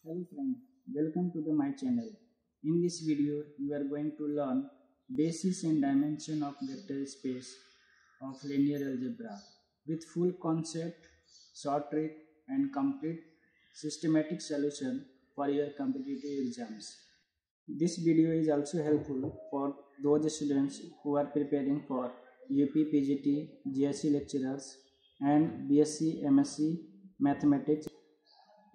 Hello friend, welcome to my channel. In this video, we are going to learn basis and dimension of vector space of linear algebra with full concept, short trick and complete systematic solution for your competitive exams. This video is also helpful for those students who are preparing for UP PGT, GSE lecturers and BSc MSc Mathematics.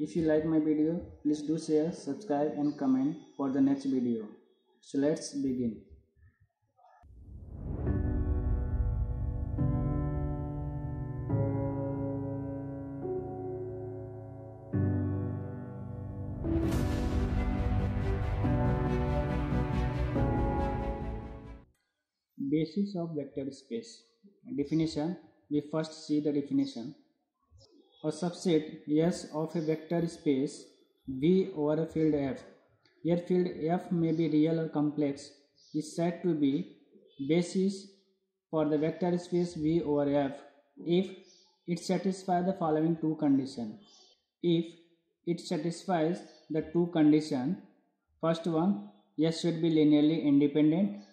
If you like my video, please do share, subscribe and comment for the next video. So let's begin. Basis of vector space. Definition. We first see the definition. A subset S of a vector space V over a field F. Here field F may be real or complex is said to be basis for the vector space V over F if it satisfies the following two conditions. If it satisfies the two conditions, first one, S should be linearly independent,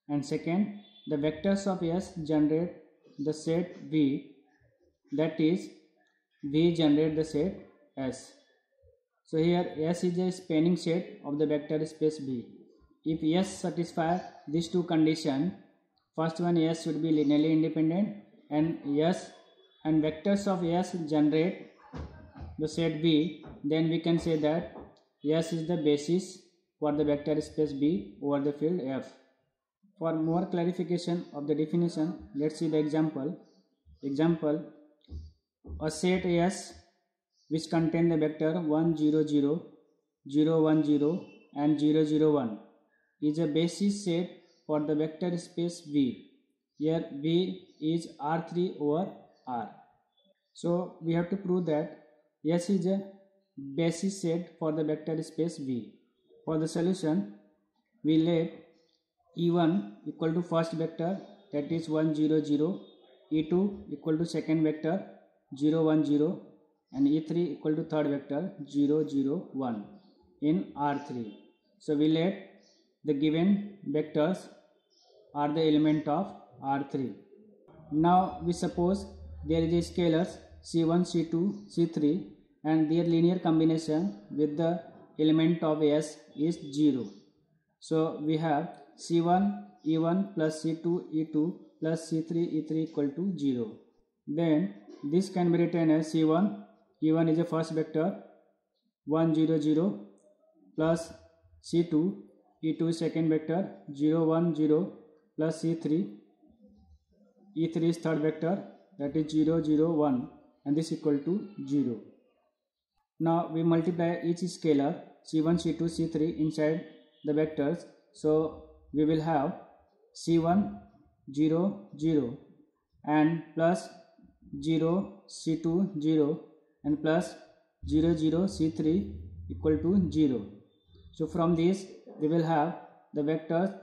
and second, the vectors of S generate the set V, that is V generate the set S. So here S is a spanning set of the vector space V. If S satisfies these two conditions, first one, S should be linearly independent, and S and vectors of S generate the set V, then we can say that S is the basis for the vector space V over the field F. For more clarification of the definition, let's see the example. Example, a set S which contains the vector 1 0 0, 0 1 0 and 0 0 1 is a basis set for the vector space V. Here V is R3 over R. So we have to prove that S is a basis set for the vector space V. For the solution, we let E1 equal to first vector, that is 1 0 0, E2 equal to second vector 0 1 0 and E3 equal to third vector 0 0 1 in R3. So we let the given vectors are the element of R3. Now we suppose there is a scalars C1, C2, C3 and their linear combination with the element of S is 0. So we have C1 E1 plus C2 E2 plus C3 E3 equal to 0. Then this can be written as C1 E1 is a first vector 1 0 0 plus C2 E2 is second vector 0 1 0 plus C3 E3 is third vector, that is 0 0 1 and this equal to 0. Now we multiply each scalar C1 C2 C3 inside the vectors. So we will have C1 0 0 and plus 0 C2 0 and plus 0 0 C3 equal to 0. So from this we will have the vectors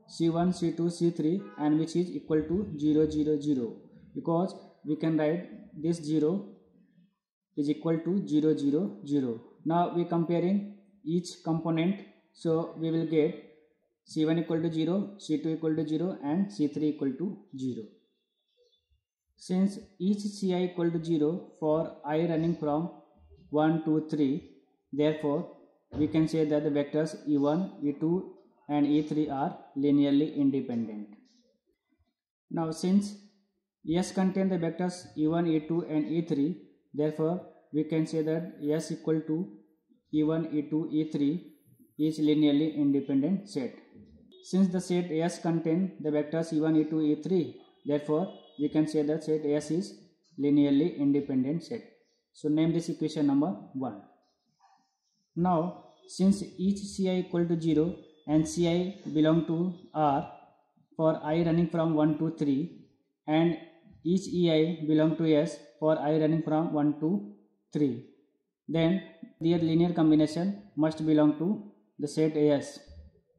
C1 C2 C3 and which is equal to 0 0 0, because we can write this 0 is equal to 0 0 0. Now we comparing each component, so we will get C1 equal to 0, C2 equal to 0 and C3 equal to 0. Since each Ci equal to 0 for I running from 1 2 3, therefore we can say that the vectors E1, E2 and E3 are linearly independent. Now since S contains the vectors E1, E2 and E3, therefore we can say that S equal to E1, E2, E3 is linearly independent set. Since the set S contains the vectors E1, E2, E3, therefore we can say that set S is linearly independent set. So name this equation number 1. Now since each Ci equal to 0 and Ci belong to R for I running from 1 to 3 and each Ei belong to S for I running from 1 to 3, then their linear combination must belong to the set S.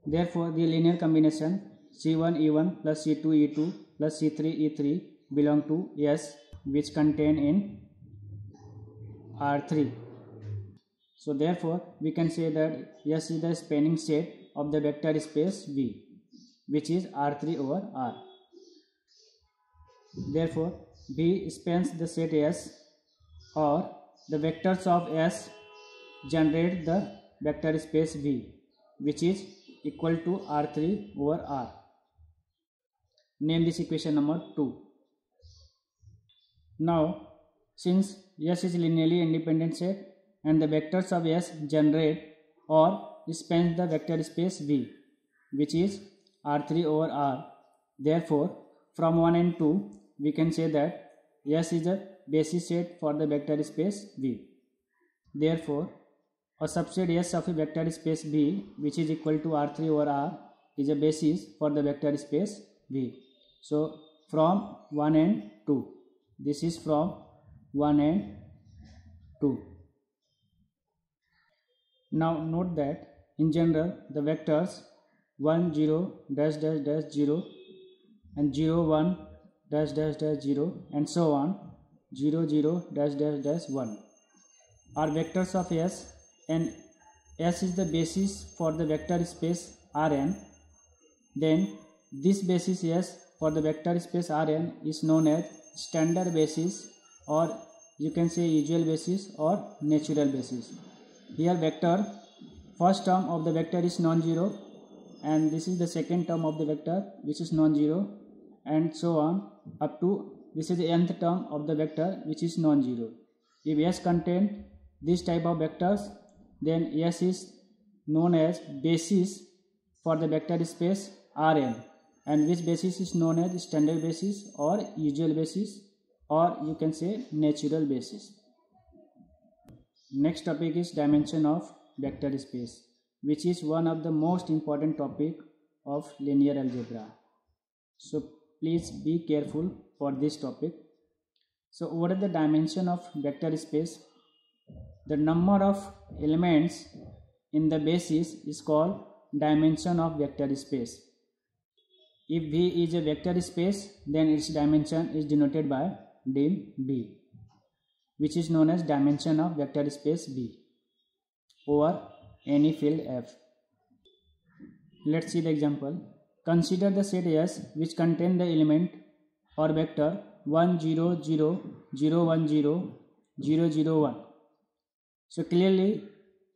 Therefore the linear combination C1 E1 plus C2 E2 plus C3 E3 belong to S, which contain in R3. So therefore we can say that S is the spanning set of the vector space V, which is R3 over R. Therefore V spans the set S, or the vectors of S generate the vector space V, which is equal to R3 over R. Name this equation number 2. Now, since S is linearly independent set and the vectors of S generate or spans the vector space V, which is R3 over R, therefore from 1 and 2 we can say that S is a basis set for the vector space V. Therefore a subset S of a vector space V, which is equal to R3 over R, is a basis for the vector space V. So from 1 and 2, this is from 1 and 2. Now note that in general the vectors 1 0 dash dash dash 0 and 0 1 dash dash dash 0 and so on 0 0 dash dash dash 1 are vectors of S, and S is the basis for the vector space Rn. Then this basis S for the vector space Rn is known as standard basis, or you can say usual basis or natural basis. Here vector first term of the vector is non-zero, and this is the second term of the vector which is non-zero, and so on up to this is the nth term of the vector which is non-zero. If S contain this type of vectors, then S is known as basis for the vector space Rn, and which basis is known as standard basis or usual basis, or you can say natural basis. Next topic is dimension of vector space, which is one of the most important topic of linear algebra. So please be careful for this topic. So what is the dimension of vector space? The number of elements in the basis is called dimension of vector space. If V is a vector space, then its dimension is denoted by dim B, which is known as dimension of vector space V over any field F. Let's see the example. Consider the set S which contain the element or vector 1 0 0 0 1 0 0 0 1. So clearly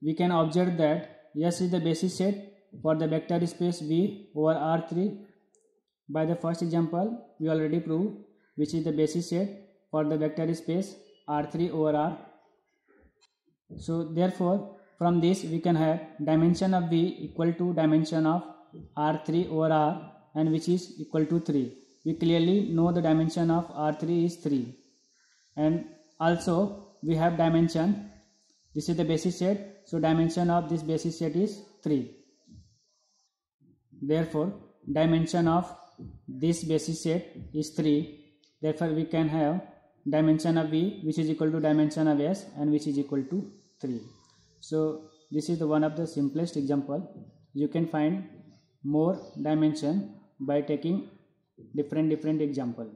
we can observe that S is the basis set for the vector space V over R3. By the first example we already proved which is the basis set for the vector space R3 over R. So therefore from this we can have dimension of V equal to dimension of R3 over R, and which is equal to 3. We clearly know the dimension of R3 is 3, and also we have dimension, this is the basis set, so dimension of this basis set is 3. Therefore dimension of this basis set is 3. Therefore we can have dimension of V which is equal to dimension of S, and which is equal to 3. So this is the one of the simplest example. You can find more dimension by taking different example.